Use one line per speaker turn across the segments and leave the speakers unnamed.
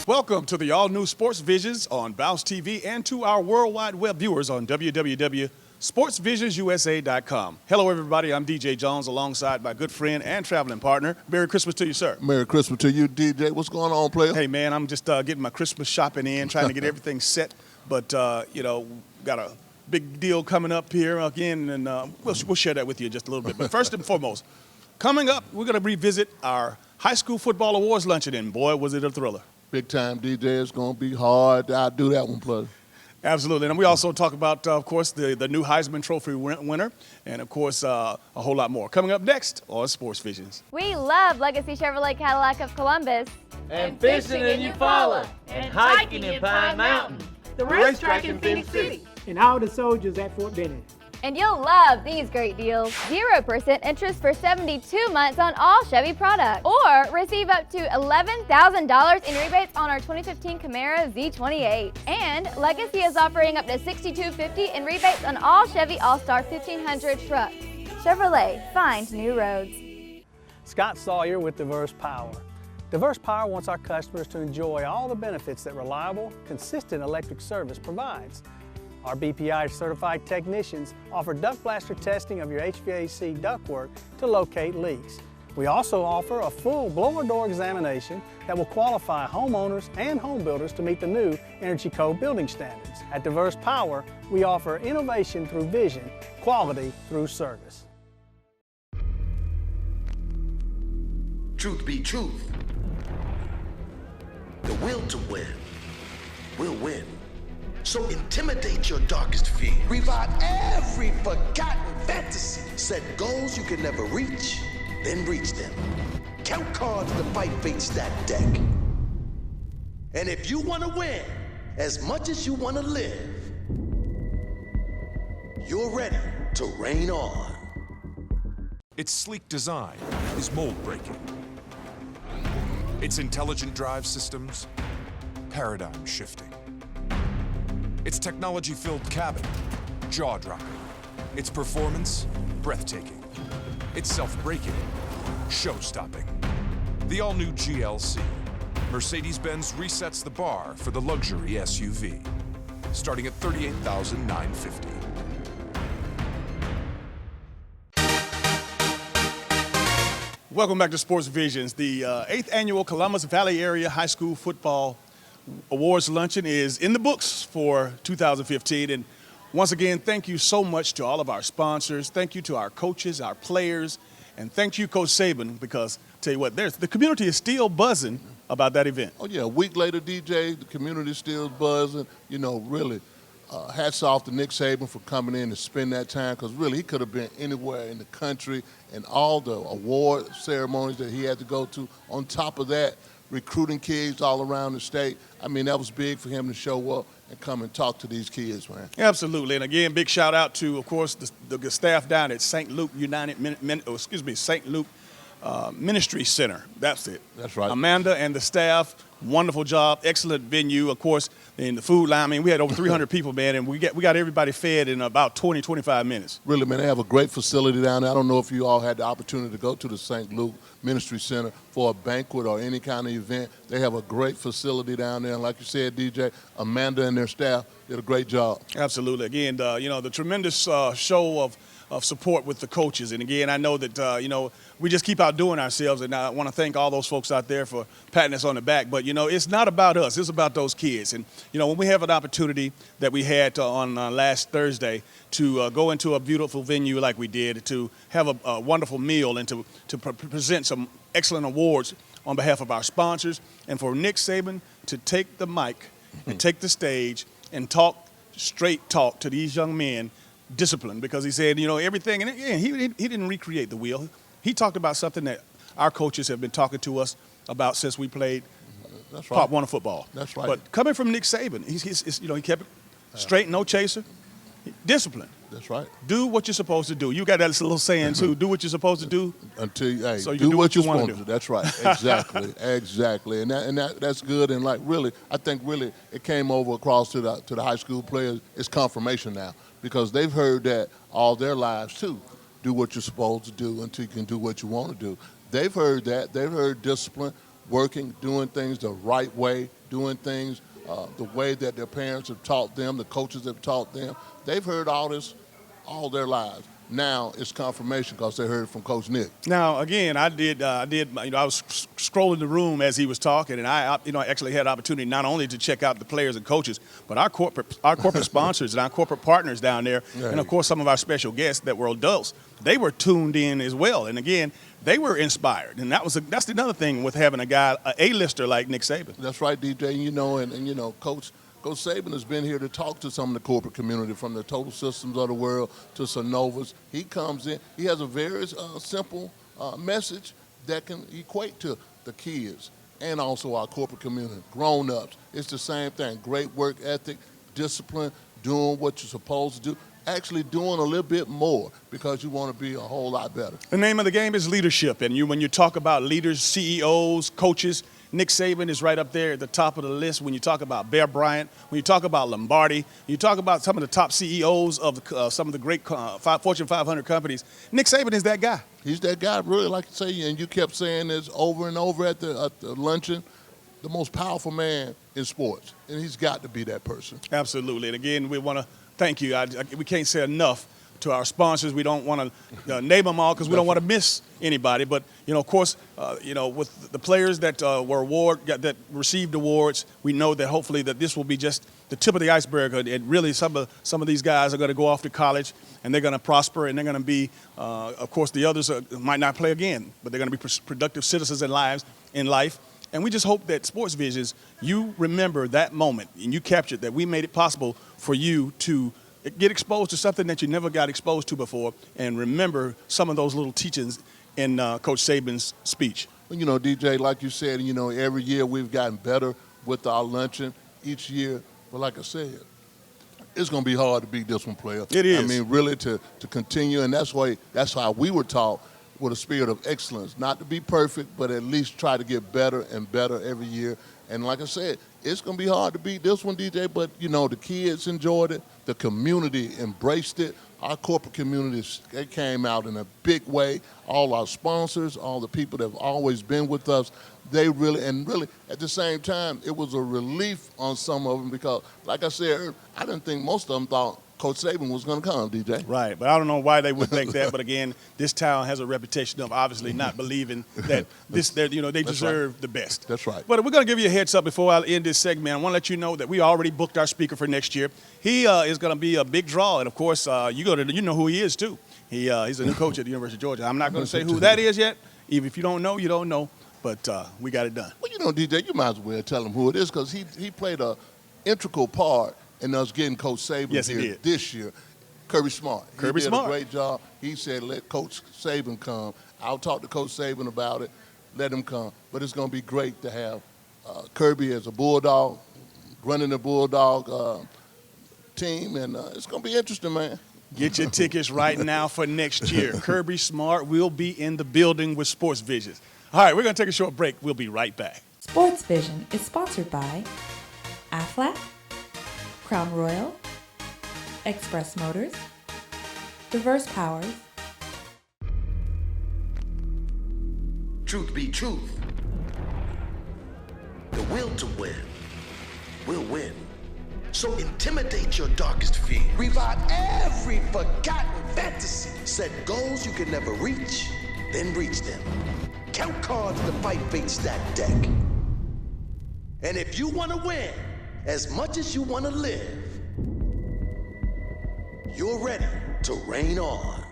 Welcome to the all-new Sports Visions on Bounce TV and to our worldwide web viewers on www.sportsvisionsusa.com. Hello, everybody. I'm DJ Jones alongside my good friend and traveling partner. Merry Christmas to you, sir.
Merry Christmas to you, DJ. What's going on, player?
Hey, man, I'm just getting my Christmas shopping in, trying to get everything set. But, got a big deal coming up here again, and we'll share that with you in just a little bit. But first and foremost, coming up, we're going to revisit our high school football awards luncheon, and boy, was it a thriller.
Big time, DJ. It's going to be hard. I'll do that one, player.
Absolutely. And we also talk about, of course, the new Heisman Trophy winner and, of course, a whole lot more. Coming up next on Sports Visions.
We love Legacy Chevrolet Cadillac of Columbus.
And fishing in Eufaula. And hiking in Pine Mountain.
The racetrack in Phoenix City. And all the soldiers at Fort Benning.
And you'll love these great deals. 0% interest for 72 months on all Chevy products. Or receive up to $11,000 in rebates on our 2015 Camaro Z28. And Legacy is offering up to $6,250 in rebates on all Chevy All-Star 1500 trucks. Chevrolet, find new roads.
Scott Sawyer with Diverse Power. Diverse Power wants our customers to enjoy all the benefits that reliable, consistent electric service provides. Our BPI certified technicians offer duct blaster testing of your HVAC ductwork to locate leaks. We also offer a full blower door examination that will qualify homeowners and home builders to meet the new Energy Code building standards. At Diverse Power, we offer innovation through vision, quality through service.
Truth be truth, the will to win will win. So intimidate your darkest fear. Revive every forgotten fantasy. Set goals you can never reach, then reach them. Count cards to fight fate stack deck. And if you want to win as much as you want to live, you're ready to reign on.
Its sleek design is mold-breaking. Its intelligent drive systems, paradigm-shifting. Its technology-filled cabin, jaw-dropping. Its performance, breathtaking. Its self-braking, show-stopping. The all-new GLC. Mercedes-Benz resets the bar for the luxury SUV, starting at $38,950.
Welcome back to Sports Visions. The 8th annual Columbus Valley Area High School Football Awards Luncheon is in the books for 2015. And once again, thank you so much to all of our sponsors. Thank you to our coaches, our players, and thank you, Coach Saban, because I'll tell you what, the community is still buzzing about that event.
Oh, yeah. A week later, DJ, the community is still buzzing. You know, really, hats off to Nick Saban for coming in and spend that time, because really he could have been anywhere in the country, and all the award ceremonies that he had to go to. On top of that, recruiting kids all around the state. I mean, that was big for him to show up and come and talk to these kids, man.
Absolutely. And again, big shout out to, of course, the staff down at St. Luke St. Luke Ministry Center. That's it.
That's right.
Amanda and the staff, wonderful job, excellent venue. Of course, in the food line, I mean, we had over 300 people, man, and we got everybody fed in about 20, 25 minutes.
Really, man, they have a great facility down there. I don't know if you all had the opportunity to go to the St. Luke Ministry Center for a banquet or any kind of event. They have a great facility down there. And like you said, DJ, Amanda and their staff did a great job.
Absolutely. Again, the tremendous show of support with the coaches. And again, I know that, we just keep outdoing ourselves. And I want to thank all those folks out there for patting us on the back. But, it's not about us. It's about those kids. And, when we have an opportunity that we had on last Thursday to go into a beautiful venue like we did, to have a wonderful meal and to present some excellent awards on behalf of our sponsors, and for Nick Saban to take the mic and take the stage and straight talk to these young men, discipline, because he said, everything, and again, he didn't recreate the wheel. He talked about something that our coaches have been talking to us about since we played Pop Warner football.
That's right.
But coming from Nick Saban, he kept it straight, no chaser, discipline.
That's right.
Do what you're supposed to do. You got that little saying too. Do what you're supposed to do.
Until you
so you
do what you're
supposed
to do. That's right. Exactly. Exactly. And that's good. And I think it came over across to the high school players. It's confirmation now, because they've heard that all their lives too. Do what you're supposed to do until you can do what you want to do. They've heard that. They've heard discipline, working, doing things the right way, doing things the way that their parents have taught them, the coaches have taught them. They've heard all this all their lives. Now it's confirmation because they heard it from Coach Nick.
Now, again, I was scrolling the room as he was talking, and I actually had opportunity not only to check out the players and coaches, but our corporate sponsors and our corporate partners down there, and of course some of our special guests that were adults. They were tuned in as well, and again, they were inspired, and that's another thing with having a guy, an A-lister like Nick Saban.
That's right, DJ. And Coach Saban has been here to talk to some of the corporate community, from the Total Systems of the world to Synovus. He comes in. He has a very simple message that can equate to the kids and also our corporate community, grown-ups. It's the same thing. Great work ethic, discipline, doing what you're supposed to do, actually doing a little bit more because you want to be a whole lot better.
The name of the game is leadership, and when you talk about leaders, CEOs, coaches, Nick Saban is right up there at the top of the list. When you talk about Bear Bryant, when you talk about Lombardi, you talk about some of the top CEOs of some of the great Fortune 500 companies, Nick Saban is that guy.
He's that guy, really, like you say, and you kept saying this over and over at the luncheon, the most powerful man in sports, and he's got to be that person.
Absolutely, and again, we want to thank you. We can't say enough to our sponsors. We don't want to name them all because we don't want to miss anybody. But of course, with the players that that received awards, we know that hopefully that this will be just the tip of the iceberg. And really, some of these guys are going to go off to college and they're going to prosper, and they're going to be, of course, the others might not play again, but they're going to be productive citizens in life. And we just hope that Sports Visions, you remember that moment and you captured that we made it possible for you to get exposed to something that you never got exposed to before, and remember some of those little teachings in Coach Saban's speech.
Well, DJ, like you said, every year we've gotten better with our luncheon each year. But like I said, it's going to be hard to beat this one, player.
It is.
I mean, really to continue, and that's how we were taught, with a spirit of excellence. Not to be perfect, but at least try to get better and better every year. And like I said, it's going to be hard to beat this one, DJ, but, the kids enjoyed it. The community embraced it. Our corporate communities, they came out in a big way. All our sponsors, all the people that have always been with us, they really, at the same time, it was a relief on some of them because, like I said, I didn't think most of them thought Coach Saban was going to come, DJ.
Right, but I don't know why they would think that. But again, this town has a reputation of obviously not believing that they deserve the best.
That's right.
But we're going to give you a heads up before I end this segment. I want to let you know that we already booked our speaker for next year. He is going to be a big draw, and of course, you know who he is too. He's a new coach at the University of Georgia. I'm not going to say who that is yet. Even if you don't know, you don't know. But we got it done.
Well, DJ, you might as well tell him who it is because he played an integral part in us getting Coach Saban here this year. Kirby Smart. He did a great job. He said, let Coach Saban come. I'll talk to Coach Saban about it. Let him come. But it's going to be great to have Kirby as a Bulldog, running the Bulldog team, and it's going to be interesting, man.
Get your tickets right now for next year. Kirby Smart will be in the building with Sports Visions. All right, we're going to take a short break. We'll be right back.
Sports Vision is sponsored by Aflac, Crown Royal, Express Motors, Diverse Powers.
Truth be truth, the will to win will win. So intimidate your darkest fear. Revive every forgotten fantasy. Set goals you can never reach, then reach them. Count cards to fight fate stack deck. And if you want to win as much as you want to live, you're ready to reign on.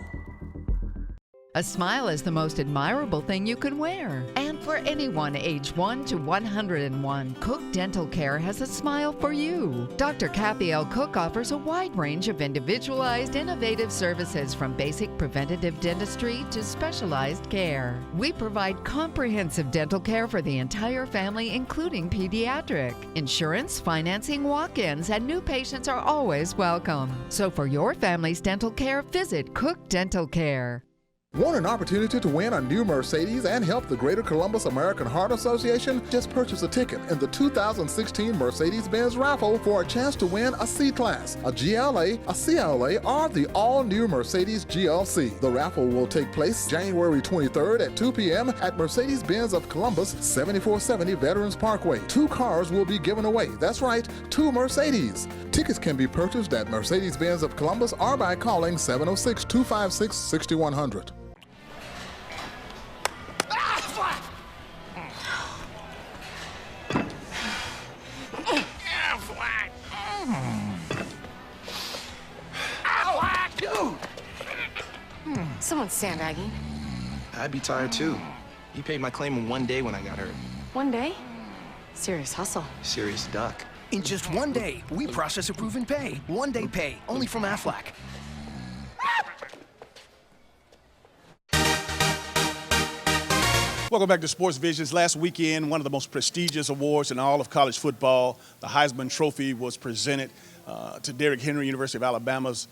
A smile is the most admirable thing you can wear. And for anyone age 1 to 101, Cook Dental Care has a smile for you. Dr. Kathy L. Cook offers a wide range of individualized, innovative services from basic preventative dentistry to specialized care. We provide comprehensive dental care for the entire family, including pediatric. Insurance, financing, walk-ins, and new patients are always welcome. So for your family's dental care, visit Cook Dental Care.
Want an opportunity to win a new Mercedes and help the Greater Columbus American Heart Association? Just purchase a ticket in the 2016 Mercedes-Benz raffle for a chance to win a C-Class, a GLA, a CLA, or the all-new Mercedes GLC. The raffle will take place January 23rd at 2 p.m. at Mercedes-Benz of Columbus, 7470 Veterans Parkway. 2 cars will be given away. That's right, 2 Mercedes. Tickets can be purchased at Mercedes-Benz of Columbus or by calling 706-256-6100.
Someone's sandbagging.
I'd be tired too. He paid my claim in 1 day when I got hurt.
1 day? Serious hustle.
Serious duck.
In just 1 day, we process approve and pay. 1 day pay, only from Aflac.
Welcome back to Sports Visions. Last weekend, one of the most prestigious awards in all of college football, the Heisman Trophy, was presented to Derrick Henry, University of Alabama's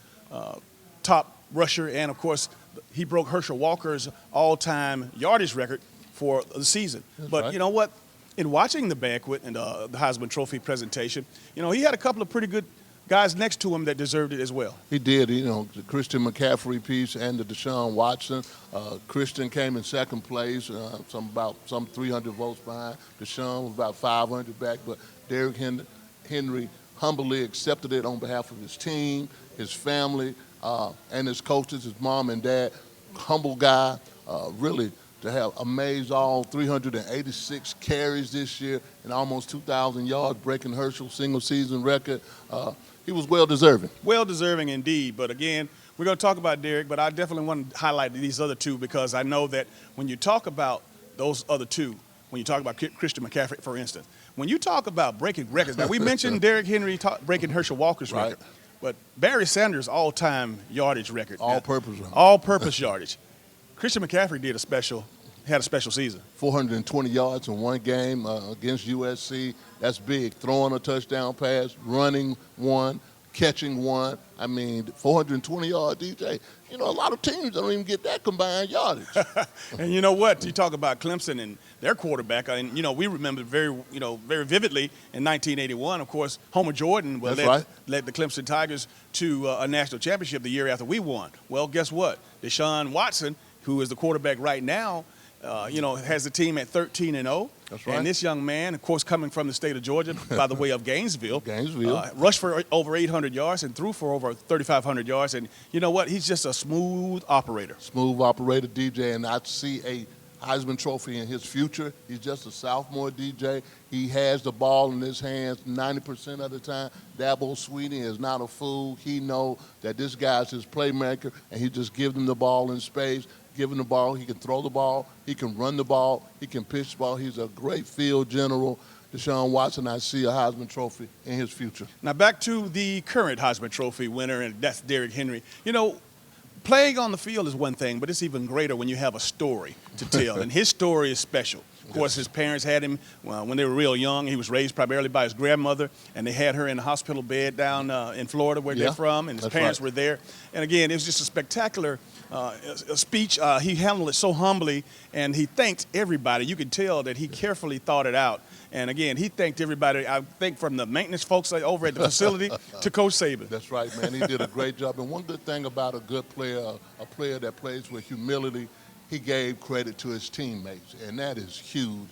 top rusher, and of course, he broke Herschel Walker's all-time yardage record for the season. But right. You know what? In watching the banquet and the Heisman Trophy presentation, you know, he had a couple of pretty good guys next to him that deserved it as well.
He did. You know, the Christian McCaffrey piece and the Deshaun Watson. Christian came in second place, some 300 votes behind. Deshaun was about 500 back, but Derrick Henry humbly accepted it on behalf of his team, his family, and his coaches, his mom and dad. Humble guy, really, to have amazed all 386 carries this year and almost 2,000 yards, breaking Herschel's single-season record. He was well-deserving.
Well-deserving indeed. But again, we're going to talk about Derrick, but I definitely want to highlight these other two because I know that when you talk about those other two, when you talk about Christian McCaffrey, for instance, when you talk about breaking records, now we mentioned Derrick Henry breaking Herschel Walker's record, but Barry Sanders' all-time yardage record. All-purpose yardage. Christian McCaffrey had a special season.
420 yards in one game against USC. That's big. Throwing a touchdown pass, running one, catching one. I mean, 420 yards, DJ. You know, a lot of teams don't even get that combined yardage.
And you know what? You talk about Clemson and their quarterback, and you know, we remember very vividly in 1981. Of course, Homer Jordan led the Clemson Tigers to a national championship the year after we won. Well, guess what? Deshaun Watson, who is the quarterback right now, has the team at 13-0.
That's right.
And this young man, of course, coming from the state of Georgia by the way of Gainesville, rushed for over 800 yards and threw for over 3,500 yards. And you know what? He's just a smooth operator.
Smooth operator, DJ, and I see a Heisman Trophy in his future. He's just a sophomore, DJ. He has the ball in his hands 90% of the time. Dabo Swinney is not a fool. He knows that this guy's his playmaker, and he just gives him the ball in space. Give him the ball, he can throw the ball, he can run the ball, he can pitch the ball. He's a great field general. Deshaun Watson, I see a Heisman Trophy in his future.
Now back to the current Heisman Trophy winner, and that's Derrick Henry. You know, playing on the field is one thing, but it's even greater when you have a story to tell, and his story is special. Of course, his parents had him when they were real young. He was raised primarily by his grandmother, and they had her in a hospital bed down in Florida where they're from, and his parents were there. And again, it was just a spectacular speech. He handled it so humbly, and he thanked everybody. You could tell that he carefully thought it out. And again, he thanked everybody, I think, from the maintenance folks over at the facility to Coach Saban.
That's right, man. He did a great job. And one good thing about a good player, a player that plays with humility, he gave credit to his teammates, and that is huge.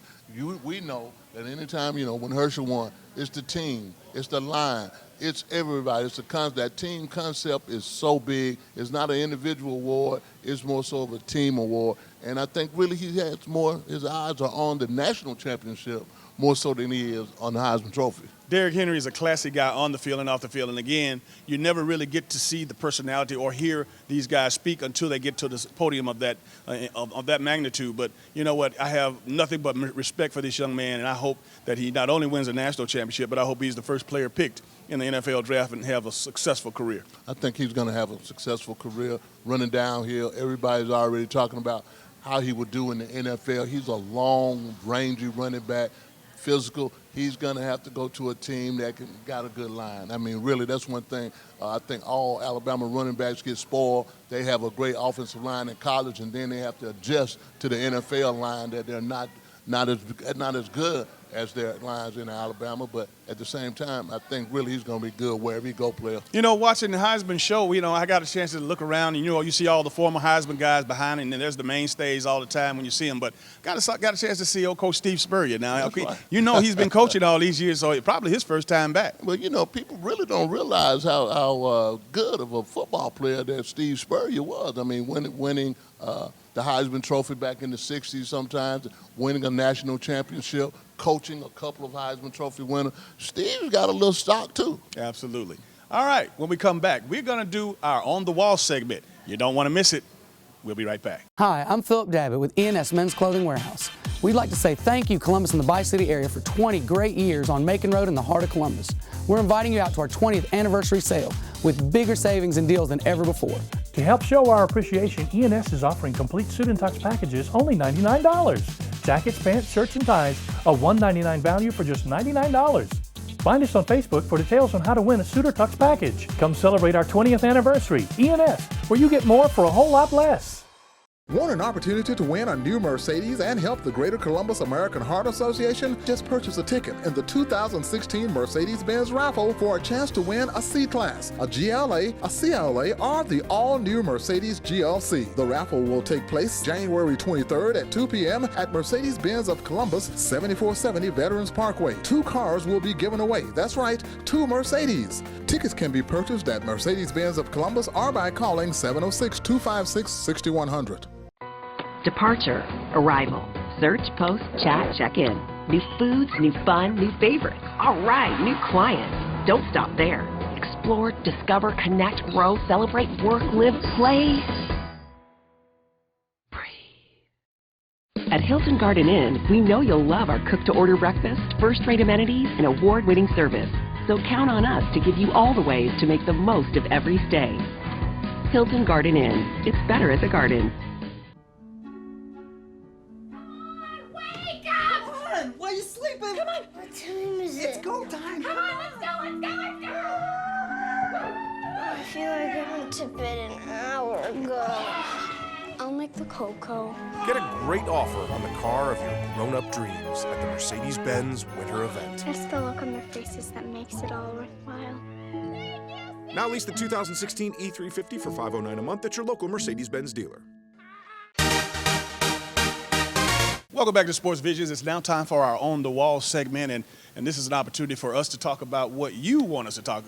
We know that anytime, when Herschel won, it's the team, it's the line, it's everybody. It's the concept. That team concept is so big. It's not an individual award. It's more so of a team award. And I think really his eyes are on the national championship more so than he is on the Heisman Trophy.
Derrick Henry is a classy guy on the field and off the field. And again, you never really get to see the personality or hear these guys speak until they get to the podium of that magnitude. But you know what? I have nothing but respect for this young man, and I hope that he not only wins a national championship, but I hope he's the first player picked in the NFL draft and have a successful career.
I think he's going to have a successful career running downhill. Everybody's already talking about how he would do in the NFL. He's a long, rangy running back. physical. He's going to have to go to a team that got a good line. I mean, really, that's one thing. I think all Alabama running backs get spoiled. They have a great offensive line in college, and then they have to adjust to the NFL line that they're not as good as their lines in Alabama, but at the same time, I think really he's going to be good wherever he go, player.
You know, watching the Heisman show, you know, I got a chance to look around, and, you know, you see all the former Heisman guys behind him, and there's the mainstays all the time when you see them, but got a chance to see old Coach Steve Spurrier. Now, okay,
right.
You know he's been coaching all these years, so probably his first time back.
Well, you know, people really don't realize how good of a football player that Steve Spurrier was. I mean, winning the Heisman Trophy back in the 60s sometimes, winning a national championship, coaching a couple of Heisman Trophy winners. Steve's got a little stock, too.
Absolutely. All right, when we come back, we're going to do our On the Wall segment. You don't want to miss it. We'll be right back.
Hi, I'm Philip Davitt with ENS Men's Clothing Warehouse. We'd like to say thank you, Columbus and the Bi-City area, for 20 great years on Macon Road in the heart of Columbus. We're inviting you out to our 20th anniversary sale with bigger savings and deals than ever before.
To help show our appreciation, ENS is offering complete suit and tux packages only $99. Jackets, pants, shirts, and ties, a $199 value for just $99. Find us on Facebook for details on how to win a suit or tux package. Come celebrate our 20th anniversary. ENS, where you get more for a whole lot less.
Want an opportunity to win a new Mercedes and help the Greater Columbus American Heart Association? Just purchase a ticket in the 2016 Mercedes-Benz raffle for a chance to win a C-Class, a GLA, a CLA, or the all-new Mercedes GLC. The raffle will take place January 23rd at 2 p.m. at Mercedes-Benz of Columbus, 7470 Veterans Parkway. 2 cars will be given away. That's right, 2 Mercedes. Tickets can be purchased at Mercedes-Benz of Columbus or by calling 706-256-6100.
Departure, arrival, search, post, chat, check-in. New foods, new fun, new favorites. All right, new clients. Don't stop there. Explore, discover, connect, grow, celebrate, work, live, play. Breathe. At Hilton Garden Inn, we know you'll love our cook-to-order breakfast, first-rate amenities, and award-winning service. So count on us to give you all the ways to make the most of every stay. Hilton Garden Inn. It's better at the Garden.
Why are you sleeping? Come on.
What time is it?
It's go time.
Come on, let's go, let's go, let's go. I feel like I went to bed an hour ago. I'll make the cocoa.
Get a great offer on the car of your grown-up dreams at the Mercedes-Benz Winter Event.
It's the look on their faces that makes it all worthwhile.
Now lease the 2016 E350 for $509 a month at your local Mercedes-Benz dealer.
Welcome back to Sports Visions. It's now time for our On the Wall segment, and this is an opportunity for us to talk about what you want us to talk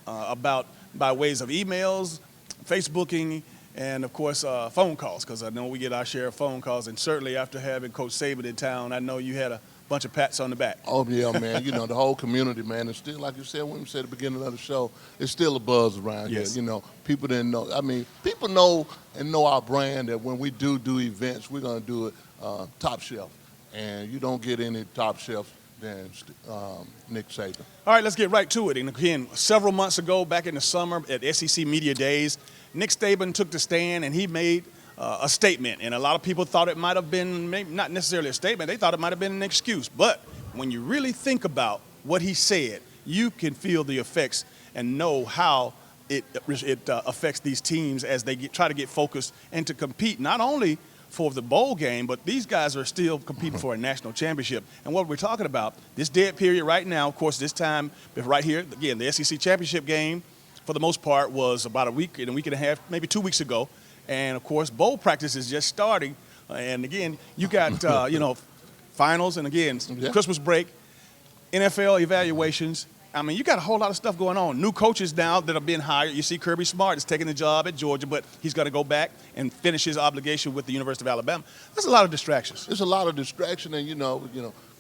about by ways of emails, Facebooking, and, of course, phone calls, because I know we get our share of phone calls, and certainly after having Coach Saban in town, I know you had a bunch of pats on the back.
Oh, yeah, man. You know, the whole community, man. It's still, like you said when we said at the beginning of the show, it's still a buzz around here. You know, people didn't know. I mean, people know and know our brand that when we do events, we're going to do it top shelf. And you don't get any top shelf than Nick Saban.
All right, let's get right to it. And again, several months ago, back in the summer at SEC Media Days, Nick Saban took the stand and he made a statement. And a lot of people thought it might have been, maybe not necessarily a statement, they thought it might have been an excuse. But when you really think about what he said, you can feel the effects and know how it affects these teams as they try to get focused and to compete not only for the bowl game, but these guys are still competing for a national championship. And what we're talking about, this dead period right now, of course, this time right here, again, the SEC championship game, for the most part, was about a week and a half, maybe 2 weeks ago. And, of course, bowl practice is just starting. And, again, you got, you know, finals and, again, Christmas break, NFL evaluations. I mean, you got a whole lot of stuff going on. New coaches now that are being hired. You see Kirby Smart is taking the job at Georgia, but he's going to go back and finish his obligation with the University of Alabama. There's a lot of distractions.
There's a lot of distraction, and, you know,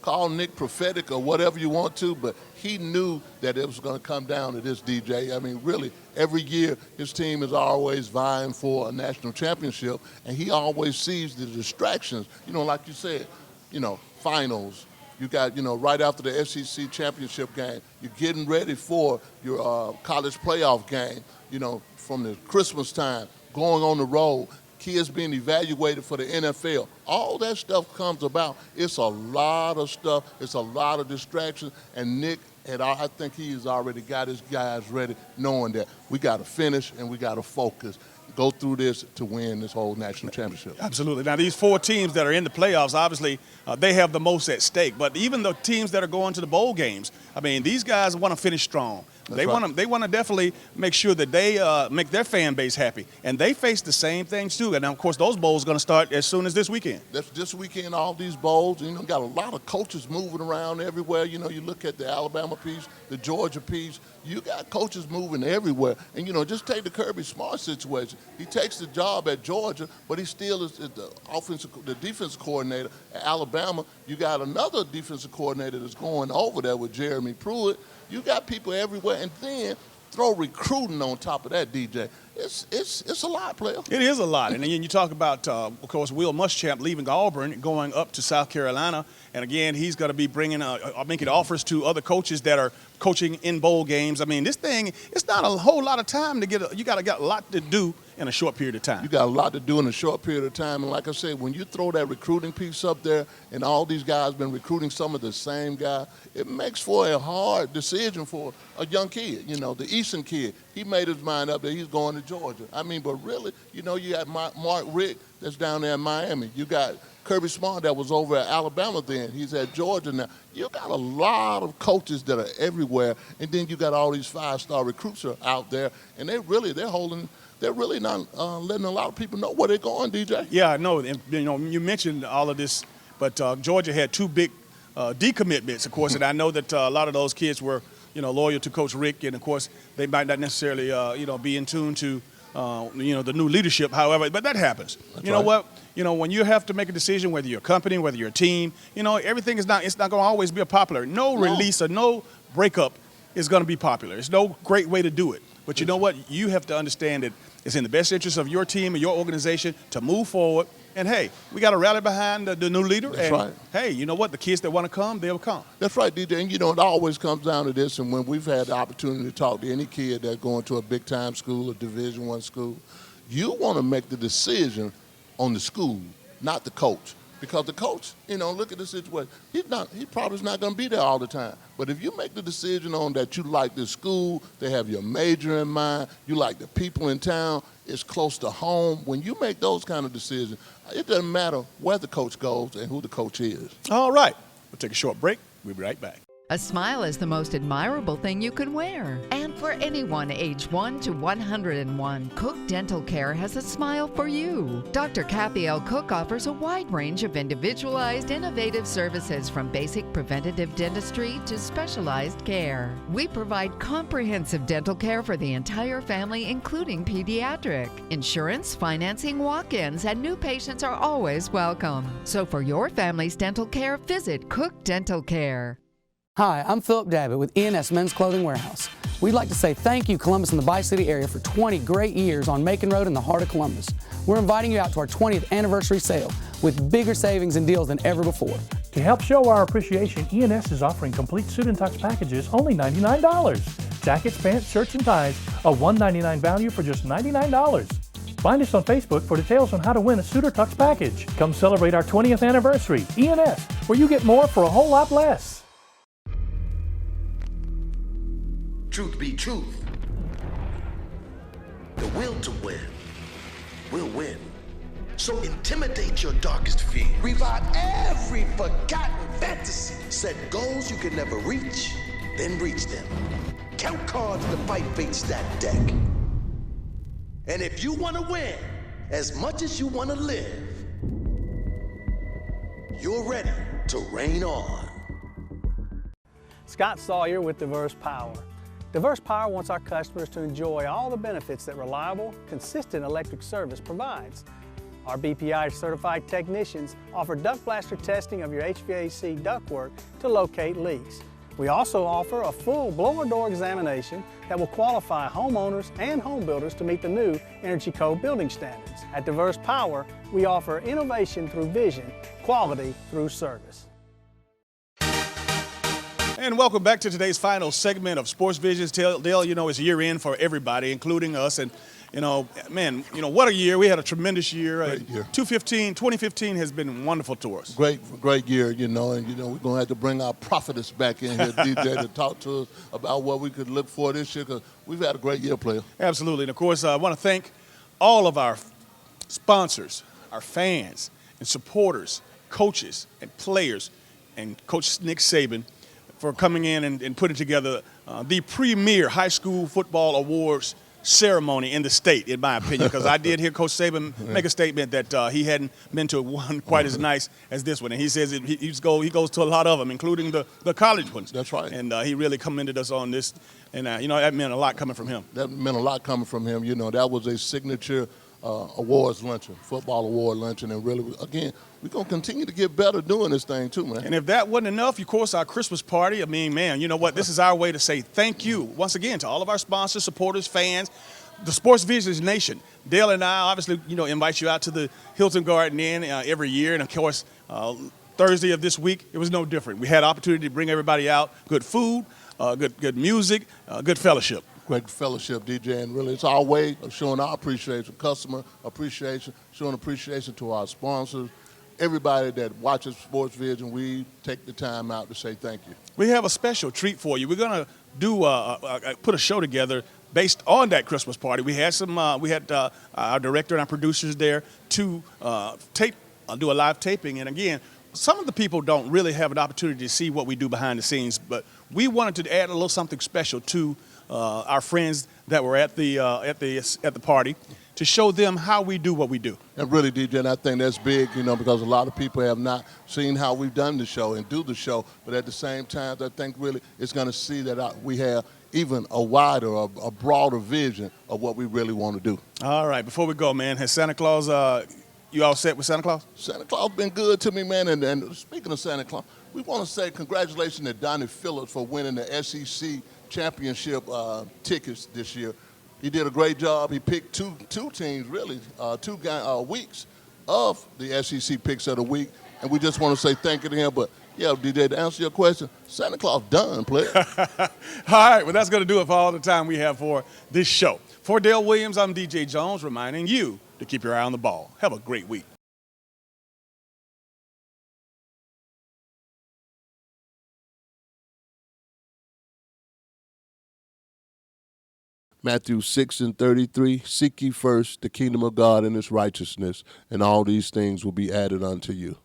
call Nick prophetic or whatever you want to, but he knew that it was going to come down to this, DJ. I mean, really, every year his team is always vying for a national championship, and he always sees the distractions. You know, like you said, you know, finals. You got, you know, right after the SEC championship game, you're getting ready for your college playoff game, you know, from the Christmas time, going on the road, kids being evaluated for the NFL. All that stuff comes about. It's a lot of stuff. It's a lot of distractions. And Nick, I think he's already got his guys ready, knowing that we got to finish and we got to focus. Go through this to win this whole national championship.
Absolutely. Now, these 4 teams that are in the playoffs, obviously, they have the most at stake. But even the teams that are going to the bowl games, I mean, these guys want to finish strong. They want to definitely make sure that they make their fan base happy. And they face the same things, too. And, of course, those bowls are going to start as soon as this weekend.
That's this weekend, all these bowls. Got a lot of coaches moving around everywhere. You look at the Alabama piece, the Georgia piece. You got coaches moving everywhere. And, just take the Kirby Smart situation. He takes the job at Georgia, but he still is the defensive coordinator at Alabama. You got another defensive coordinator that's going over there with Jeremy Pruitt. You got people everywhere, and then throw recruiting on top of that, DJ. It's a lot, player.
It is a lot. And then you talk about, of course, Will Muschamp leaving Auburn, going up to South Carolina. And, again, he's going to be making offers to other coaches that are coaching in bowl games. I mean, this thing, it's not a whole lot of time to get you got a lot to do in a short period of time.
You got a lot to do in a short period of time. And like I said, when you throw that recruiting piece up there and all these guys been recruiting some of the same guy, it makes for a hard decision for a young kid. The Easton kid, he made his mind up that he's going to Georgia. I mean, but really, you got Mark Richt that's down there in Miami. You got Kirby Smart that was over at Alabama then. He's at Georgia now. You got a lot of coaches that are everywhere. And then you got all these 5-star recruits are out there. And they're really not letting a lot of people know where they're going, DJ.
Yeah, I know. And, you mentioned all of this, but Georgia had 2 big decommitments, of course. And I know that a lot of those kids were, loyal to Coach Rick. And, of course, they might not necessarily, be in tune to, the new leadership. However, but that happens.
That's
you know what? When you have to make a decision, whether you're a company, whether you're a team, everything it's not going to always be popular. No release or no breakup is going to be popular. It's no great way to do it. But you know what? You have to understand that it's in the best interest of your team and your organization to move forward. And, hey, we got to rally behind the new leader.
That's right.
Hey, you know what? The kids that want to come, they'll come.
That's right, DJ. And, it always comes down to this. And when we've had the opportunity to talk to any kid that's going to a big-time school, a Division I school, you want to make the decision on the school, not the coach. Because the coach, look at the situation. He probably is not going to be there all the time. But if you make the decision on that you like the school, they have your major in mind, you like the people in town, it's close to home. When you make those kind of decisions, it doesn't matter where the coach goes and who the coach is.
All right. We'll take a short break. We'll be right back.
A smile is the most admirable thing you can wear. And for anyone age 1 to 101, Cook Dental Care has a smile for you. Dr. Kathy L. Cook offers a wide range of individualized, innovative services from basic preventative dentistry to specialized care. We provide comprehensive dental care for the entire family, including pediatric. Insurance, financing, walk-ins, and new patients are always welcome. So for your family's dental care, visit Cook Dental Care.
Hi, I'm Philip Dabbitt with ENS Men's Clothing Warehouse. We'd like to say thank you, Columbus and the Bi-City area, for 20 great years on Macon Road in the heart of Columbus. We're inviting you out to our 20th anniversary sale with bigger savings and deals than ever before.
To help show our appreciation, ENS is offering complete suit and tux packages only $99. Jackets, pants, shirts, and ties, a $199 value for just $99. Find us on Facebook for details on how to win a suit or tux package. Come celebrate our 20th anniversary. ENS, where you get more for a whole lot less.
Truth be truth, the will to win will win. So intimidate your darkest fear. Revive every forgotten fantasy. Set goals you can never reach, then reach them. Count cards to fight fate stack deck. And if you want to win as much as you want to live, you're ready to reign on.
Scott Sawyer with Diverse Power. Diverse Power wants our customers to enjoy all the benefits that reliable, consistent electric service provides. Our BPI certified technicians offer duct blaster testing of your HVAC ductwork to locate leaks. We also offer a full blower door examination that will qualify homeowners and home builders to meet the new Energy Code building standards. At Diverse Power, we offer innovation through vision, quality through service.
And welcome back to today's final segment of Sports Visions. Dale, it's year end for everybody, including us. And, You know, man, you know, what a year. We had a tremendous year.
Great year.
2015 has been wonderful to us.
Great year, you know, and, you know, we're going to have to bring our prophetess back in here, DJ, to talk to us about what we could look for this year, because we've had a great year, player.
Absolutely. And, of course, I want to thank all of our sponsors, our fans and supporters, coaches and players, and Coach Nick Saban for coming in and putting together the premier high school football awards ceremony in the state, in my opinion, because I did hear Coach Saban make a statement that he hadn't been to one quite as nice as this one, and he says he goes to a lot of them, including the college ones.
That's right.
And he really commended us on this, and you know, that meant a lot coming from him.
That meant a lot coming from him. You know, that was a signature awards luncheon, football award luncheon, and really, again, we're going to continue to get better doing this thing too, man.
And if that wasn't enough, of course, our Christmas party, I mean, man, you know what? This is our way to say thank you once again to all of our sponsors, supporters, fans, the Sports Visions Nation. Dale and I obviously, you know, invite you out to the Hilton Garden Inn every year. And, of course, Thursday of this week, it was no different. We had opportunity to bring everybody out, good food, good music, good fellowship.
Great fellowship, DJ, and really it's our way of showing our appreciation, customer appreciation, showing appreciation to our sponsors, everybody that watches Sports Vision. We take the time out to say thank you.
We have a special treat for you. We're going to do put a show together based on that Christmas party. We had our director and our producers there to do a live taping, and again, some of the people don't really have an opportunity to see what we do behind the scenes, but we wanted to add a little something special to our friends that were at the party to show them how we do what we do.
And really, DJ, and I think that's big, you know, because a lot of people have not seen how we've done the show and do the show, but at the same time, I think really it's going to see that we have even a wider, a broader vision of what we really want to do.
All right, before we go, man, has Santa Claus, you all set with Santa Claus?
Santa Claus been good to me, man, and speaking of Santa Claus, we want to say congratulations to Donnie Phillips for winning the SEC championship tickets this year. He did a great job. He picked two teams, really, 2 weeks of the SEC picks of the week, and we just want to say thank you to him. But, yeah, DJ, to answer your question, Santa Claus done, player.
All right, well, that's going to do it for all the time we have for this show. For Dale Williams, I'm DJ Jones, reminding you to keep your eye on the ball. Have a great week.
Matthew 6:33, seek ye first the kingdom of God and his righteousness, and all these things will be added unto you.